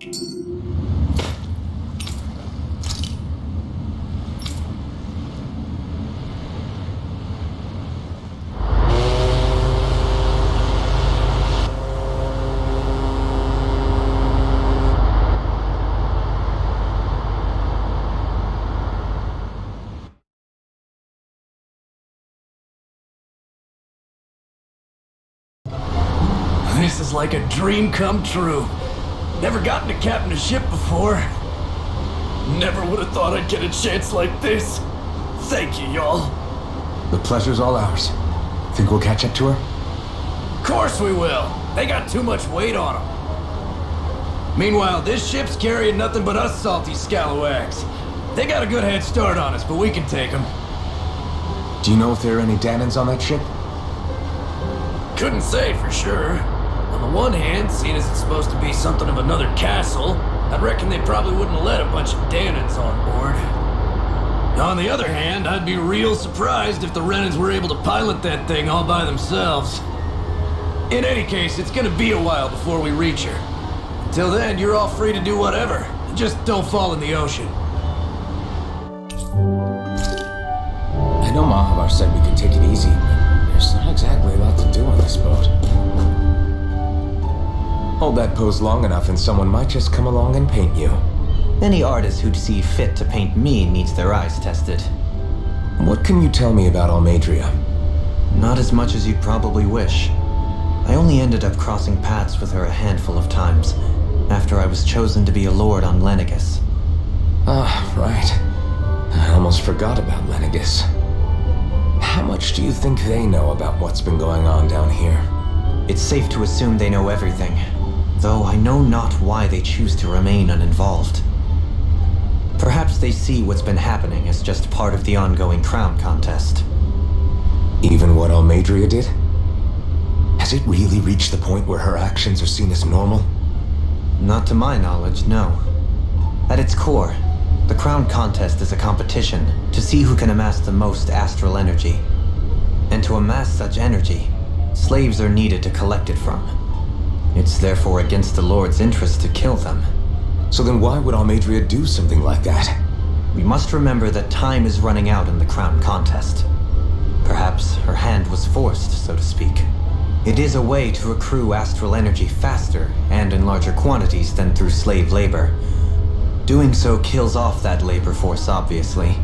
This is like a dream come true. Never gotten to captain a ship before. Never would have thought I'd get a chance like this. Thank you, y'all. The pleasure's all ours. Think we'll catch up to her? Of course we will. They got too much weight on them. Meanwhile, this ship's carrying nothing but us salty scalawags. They got a good head start on us, but we can take them. Do you know if there are any Danans on that ship? Couldn't say for sure. On the one hand, seeing as it's supposed to be something of another castle, I'd reckon they probably wouldn't have let a bunch of Danans on board. On the other hand, I'd be real surprised if the Renans were able to pilot that thing all by themselves. In any case, it's gonna be a while before we reach her. Until then, you're all free to do whatever. Just don't fall in the ocean. I know Mahavar said we could take it easy, but there's not exactly a lot to do on this boat. Hold that pose long enough and someone might just come along and paint you. Any artist who'd see fit to paint me needs their eyes tested. What can you tell me about Almadria? Not as much as you'd probably wish. I only ended up crossing paths with her a handful of times, after I was chosen to be a lord on Lenegis. Ah, right. I almost forgot about Lenegis. How much do you think they know about what's been going on down here? It's safe to assume they know everything, though I know not why they choose to remain uninvolved. Perhaps they see what's been happening as just part of the ongoing crown contest. Even what Almadria did? Has it really reached the point where her actions are seen as normal? Not to my knowledge, no. At its core, the crown contest is a competition to see who can amass the most astral energy. And to amass such energy, slaves are needed to collect it from. It's therefore against the Lord's interest to kill them. So then why would Almadria do something like that? We must remember that time is running out in the crown contest. Perhaps her hand was forced, so to speak. It is a way to accrue astral energy faster and in larger quantities than through slave labor. Doing so kills off that labor force, obviously,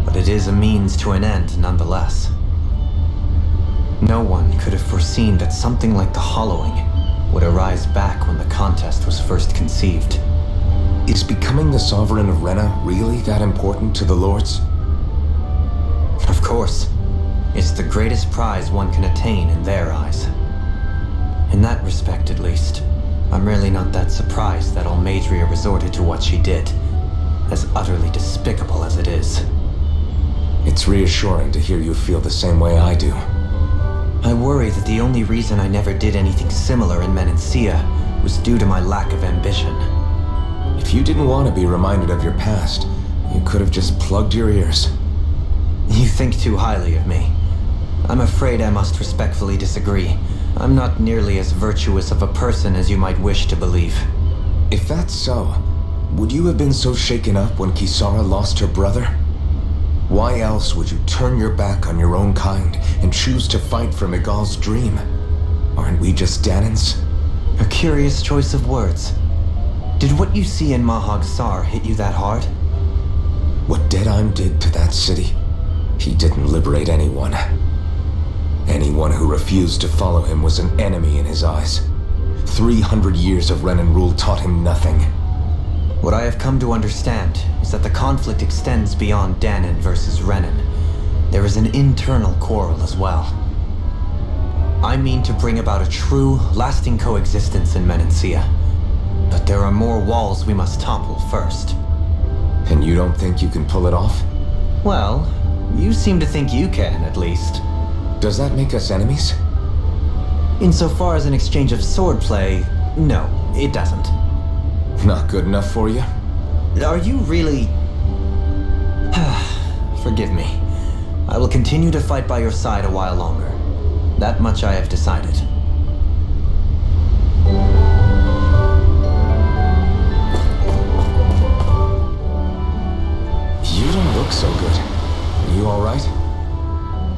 but it is a means to an end nonetheless. No one could have foreseen that something like the Hollowing would arise back when the contest was first conceived. Is becoming the Sovereign of Rena really that important to the Lords? Of course. It's the greatest prize one can attain in their eyes. In that respect, at least, I'm really not that surprised that Almadria resorted to what she did, as utterly despicable as it is. It's reassuring to hear you feel the same way I do. I worry that the only reason I never did anything similar in Menancia was due to my lack of ambition. If you didn't want to be reminded of your past, you could have just plugged your ears. You think too highly of me. I'm afraid I must respectfully disagree. I'm not nearly as virtuous of a person as you might wish to believe. If that's so, would you have been so shaken up when Kisara lost her brother? Why else would you turn your back on your own kind and choose to fight for Miguel's dream? Aren't we just Danans? A curious choice of words. Did what you see in Mahag Sar hit you that hard? What Deadheim did to that city, he didn't liberate anyone. Anyone who refused to follow him was an enemy in his eyes. 300 years of Renan rule taught him nothing. What I have come to understand is that the conflict extends beyond Danan versus Renan. There is an internal quarrel as well. I mean to bring about a true, lasting coexistence in Menancia. But there are more walls we must topple first. And you don't think you can pull it off? Well, you seem to think you can, at least. Does that make us enemies? Insofar as an exchange of swordplay, no, it doesn't. Not good enough for you? Are you really... Forgive me. I will continue to fight by your side a while longer. That much I have decided.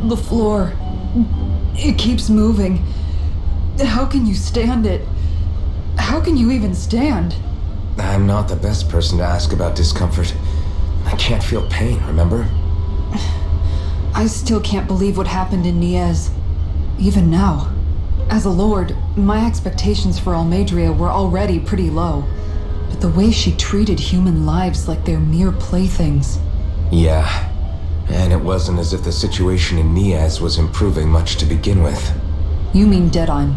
The floor. It keeps moving. How can you stand it? How can you even stand? I'm not the best person to ask about discomfort. I can't feel pain, remember? I still can't believe what happened in Niez. Even now. As a lord, my expectations for Almadria were already pretty low. But the way she treated human lives like they're mere playthings. Yeah. And it wasn't as if the situation in Niaz was improving much to begin with. You mean Deadheim?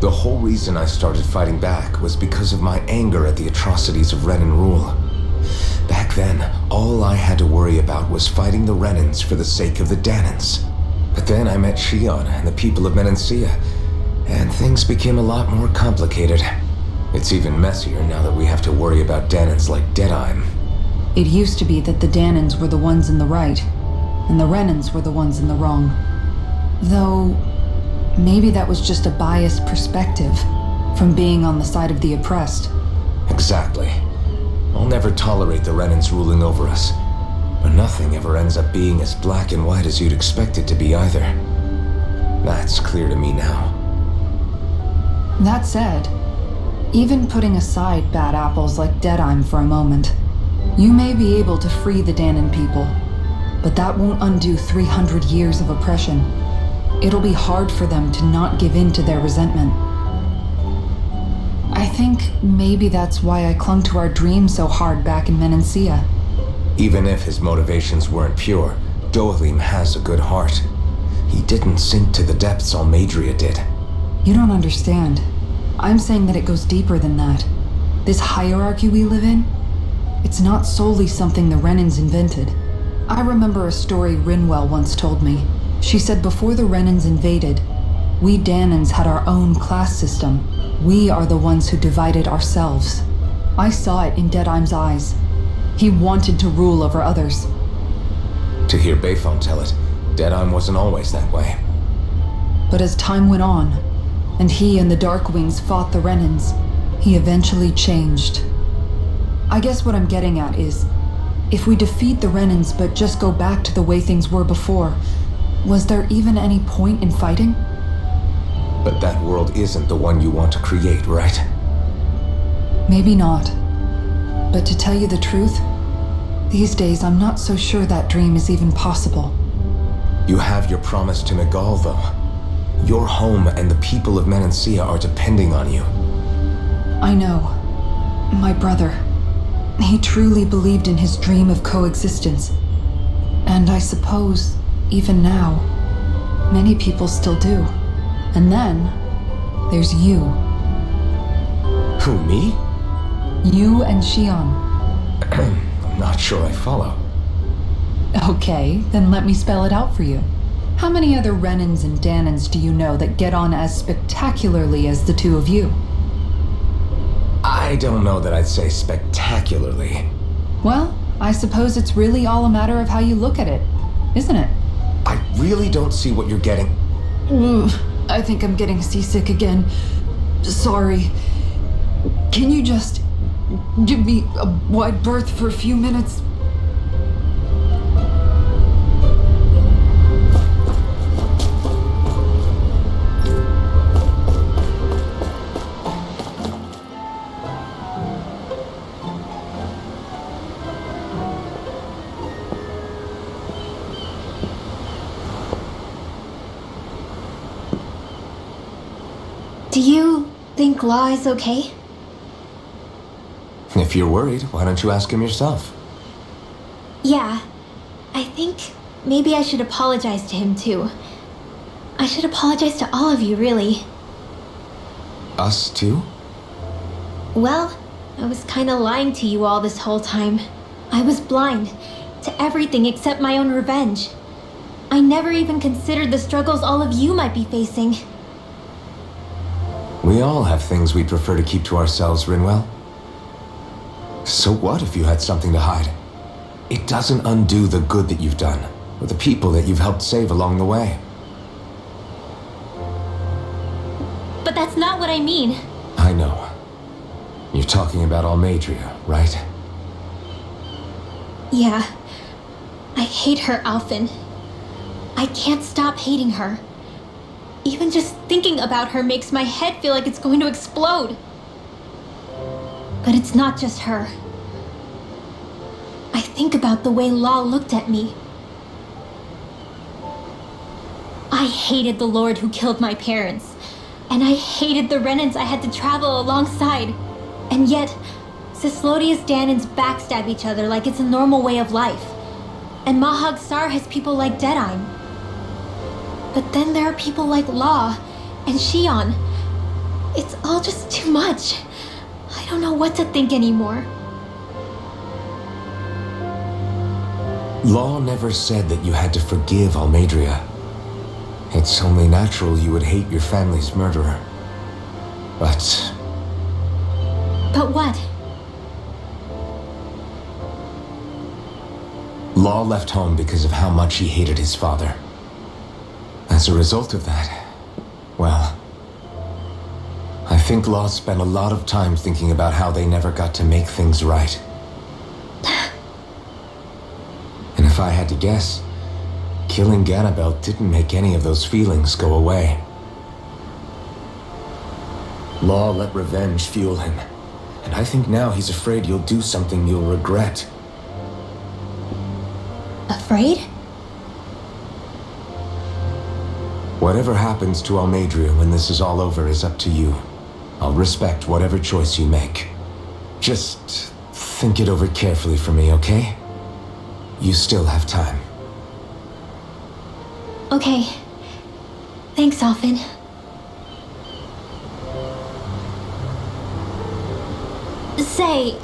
The whole reason I started fighting back was because of my anger at the atrocities of Renan rule. Back then, all I had to worry about was fighting the Renans for the sake of the Danans. But then I met Shion and the people of Menancia, and things became a lot more complicated. It's even messier now that we have to worry about Danans like Deadheim. It used to be that the Danans were the ones in the right, and the Renans were the ones in the wrong. Though, maybe that was just a biased perspective from being on the side of the oppressed. Exactly. I'll never tolerate the Renans ruling over us. But nothing ever ends up being as black and white as you'd expect it to be either. That's clear to me now. That said, even putting aside bad apples like Deadheim for a moment, you may be able to free the Danan people, but that won't undo 300 years of oppression. It'll be hard for them to not give in to their resentment. I think maybe that's why I clung to our dream so hard back in Menancia. Even if his motivations weren't pure, Dohalim has a good heart. He didn't sink to the depths Almadria did. You don't understand. I'm saying that it goes deeper than that. This hierarchy we live in, it's not solely something the Renans invented. I remember a story Rinwell once told me. She said before the Renans invaded, we Danans had our own class system. We are the ones who divided ourselves. I saw it in Deadheim's eyes. He wanted to rule over others. To hear Bayfon tell it, Deadheim wasn't always that way. But as time went on, and he and the Darkwings fought the Renans, he eventually changed. I guess what I'm getting at is, if we defeat the Renans but just go back to the way things were before, was there even any point in fighting? But that world isn't the one you want to create, right? Maybe not. But to tell you the truth, these days I'm not so sure that dream is even possible. You have your promise to Megal, though. Your home and the people of Menancia are depending on you. I know. My brother. He truly believed in his dream of coexistence. And I suppose, even now, many people still do. And then, there's you. Who, me? You and Shion. I'm not sure I follow. Okay, then let me spell it out for you. How many other Renans and Danans do you know that get on as spectacularly as the two of you? I don't know that I'd say spectacularly. Well, I suppose it's really all a matter of how you look at it, isn't it? I really don't see what you're getting. I think I'm getting seasick again. Sorry. Can you just give me a wide berth for a few minutes? Do you think Law is okay? If you're worried, why don't you ask him yourself? Yeah. I think maybe I should apologize to him too. I should apologize to all of you, really. Us too? Well, I was kinda lying to you all this whole time. I was blind to everything except my own revenge. I never even considered the struggles all of you might be facing. We all have things we'd prefer to keep to ourselves, Rinwell. So what if you had something to hide? It doesn't undo the good that you've done, or the people that you've helped save along the way. But that's not what I mean. I know. You're talking about Almadria, right? Yeah. I hate her, Alphen. I can't stop hating her. Even just thinking about her makes my head feel like it's going to explode. But it's not just her. I think about the way Law looked at me. I hated the Lord who killed my parents. And I hated the Renans I had to travel alongside. And yet, Cislodia's Danans backstab each other like it's a normal way of life. And Mahag Sar has people like Deadeye. But then there are people like Law and Shion. It's all just too much. I don't know what to think anymore. Law never said that you had to forgive Almadria. It's only natural you would hate your family's murderer. But what? Law left home because of how much he hated his father. As a result of that, well, I think Law spent a lot of time thinking about how they never got to make things right. And if I had to guess, killing Ganabel didn't make any of those feelings go away. Law let revenge fuel him, and I think now he's afraid you'll do something you'll regret. Afraid? Whatever happens to Almadria when this is all over is up to you. I'll respect whatever choice you make. Just think it over carefully for me, okay? You still have time. Okay. Thanks, Alphen. Say,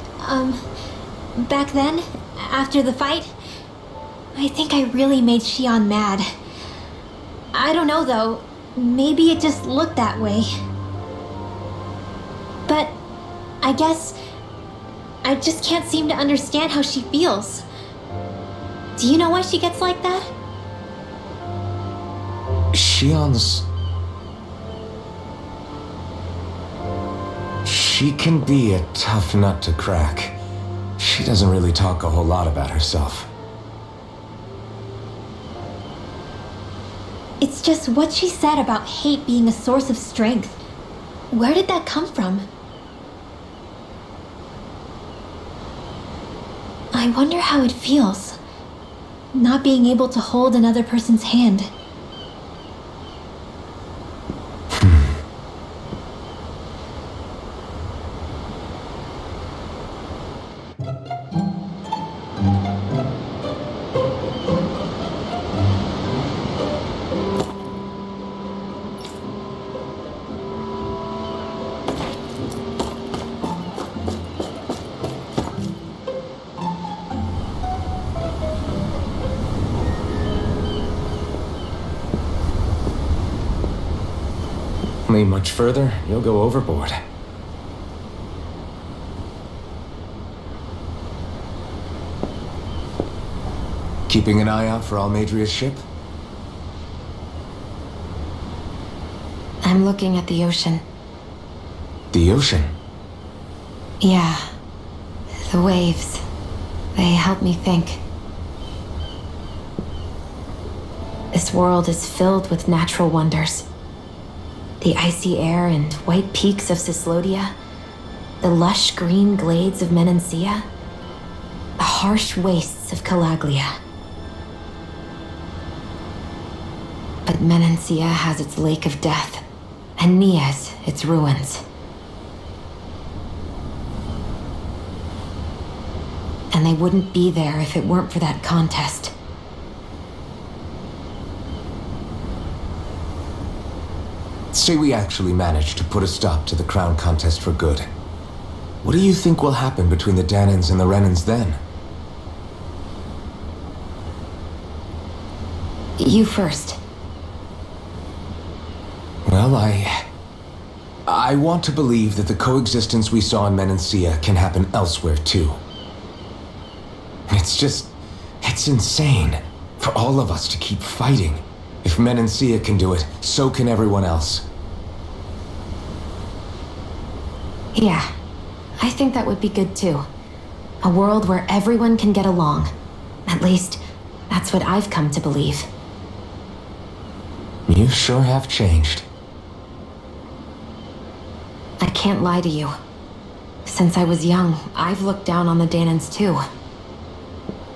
back then, after the fight, I think I really made Shion mad. I don't know though, maybe it just looked that way. But I guess I just can't seem to understand how she feels. Do you know why she gets like that? She can be a tough nut to crack. She doesn't really talk a whole lot about herself. It's just what she said about hate being a source of strength. Where did that come from? I wonder how it feels, not being able to hold another person's hand. Me much further, you'll go overboard. Keeping an eye out for Almadria's ship? I'm looking at the ocean. The ocean? Yeah. The waves. They help me think. This world is filled with natural wonders. The icy air and white peaks of Cyslodia, the lush green glades of Menancia, the harsh wastes of Calaglia. But Menancia has its lake of death, and Nias its ruins. And they wouldn't be there if it weren't for that contest. Say we actually manage to put a stop to the crown contest for good. What do you think will happen between the Danans and the Renans then? You first. Well, I want to believe that the coexistence we saw in Menancia can happen elsewhere too. It's insane for all of us to keep fighting. If Menancia can do it, so can everyone else. Yeah, I think that would be good too. A world where everyone can get along. At least, that's what I've come to believe. You sure have changed. I can't lie to you. Since I was young, I've looked down on the Danans too.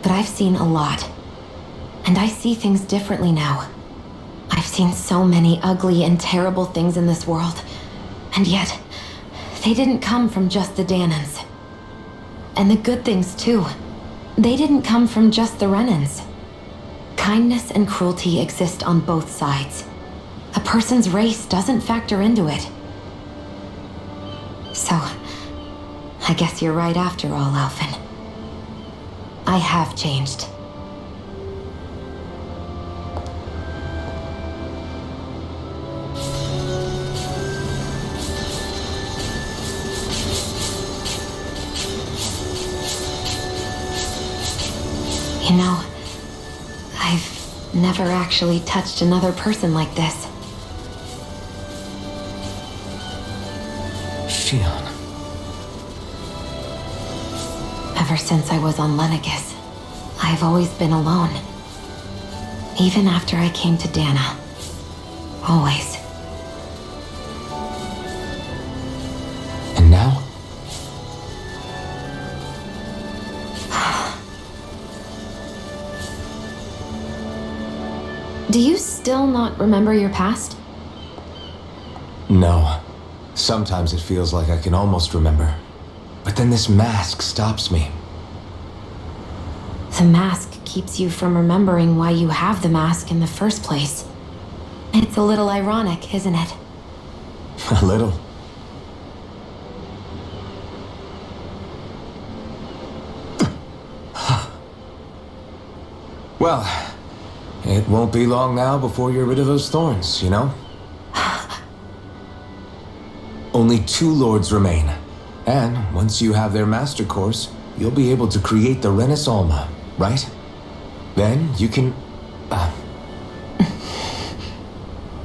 But I've seen a lot. And I see things differently now. I've seen so many ugly and terrible things in this world. And yet, they didn't come from just the Danans. And the good things too. They didn't come from just the Renans. Kindness and cruelty exist on both sides. A person's race doesn't factor into it. So, I guess you're right after all, Alphen. I have changed. You know, I've never actually touched another person like this. Shion. Ever since I was on Lenegis, I've always been alone. Even after I came to Dana. Always. And now? Do you still not remember your past? No. Sometimes it feels like I can almost remember. But then this mask stops me. The mask keeps you from remembering why you have the mask in the first place. It's a little ironic, isn't it? A little. Well, it won't be long now before you're rid of those thorns, you know? Only 2 lords remain. And once you have their master course, you'll be able to create the Renis Alma, right? Then you can...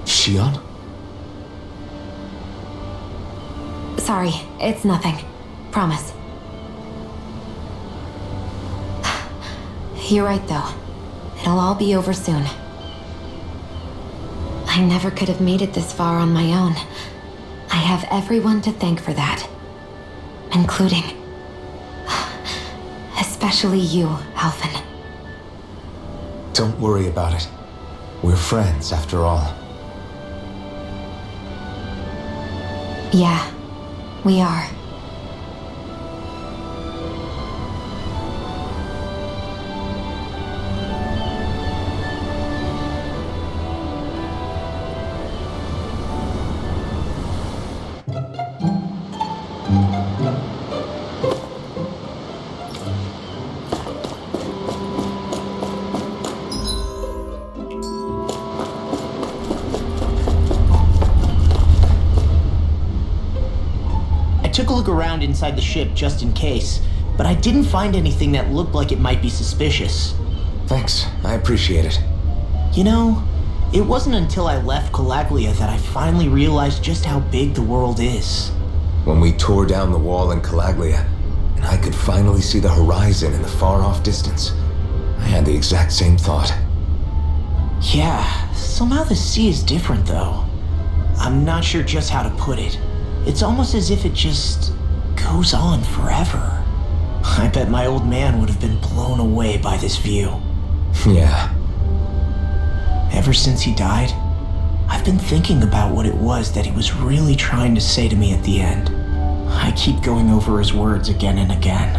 Shion? Sorry, it's nothing. Promise. You're right, though. It'll all be over soon. I never could have made it this far on my own. I have everyone to thank for that. Including... especially you, Alphen. Don't worry about it. We're friends, after all. Yeah, we are. I took a look around inside the ship just in case, but I didn't find anything that looked like it might be suspicious. Thanks, I appreciate it. You know, it wasn't until I left Calaglia that I finally realized just how big the world is. When we tore down the wall in Calaglia, and I could finally see the horizon in the far-off distance, I had the exact same thought. Yeah, somehow the sea is different though. I'm not sure just how to put it. It's almost as if it just goes on forever. I bet my old man would have been blown away by this view. Yeah. Ever since he died, I've been thinking about what it was that he was really trying to say to me at the end. I keep going over his words again and again.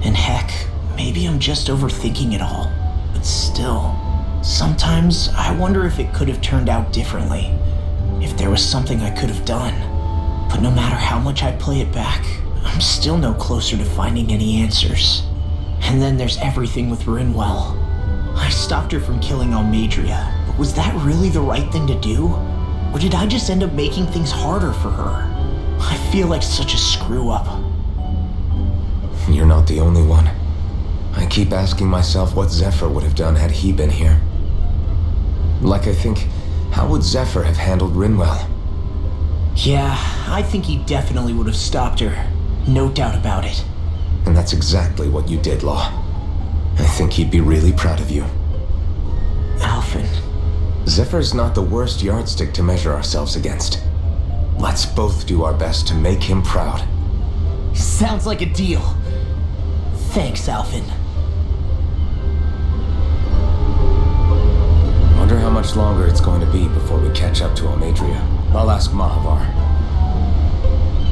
And heck, maybe I'm just overthinking it all. But still, sometimes I wonder if it could have turned out differently. If there was something I could have done. But no matter how much I play it back, I'm still no closer to finding any answers. And then there's everything with Rinwell. I stopped her from killing Almadria, but was that really the right thing to do? Or did I just end up making things harder for her? I feel like such a screw-up. You're not the only one. I keep asking myself what Zephyr would have done had he been here. Like I think, how would Zephyr have handled Rinwell? Yeah, I think he definitely would have stopped her. No doubt about it. And that's exactly what you did, Law. I think he'd be really proud of you. Alphen, Zephyr's not the worst yardstick to measure ourselves against. Let's both do our best to make him proud. Sounds like a deal. Thanks, Alvin. Wonder how much longer it's going to be before we catch up to Almadria. I'll ask Mahavar.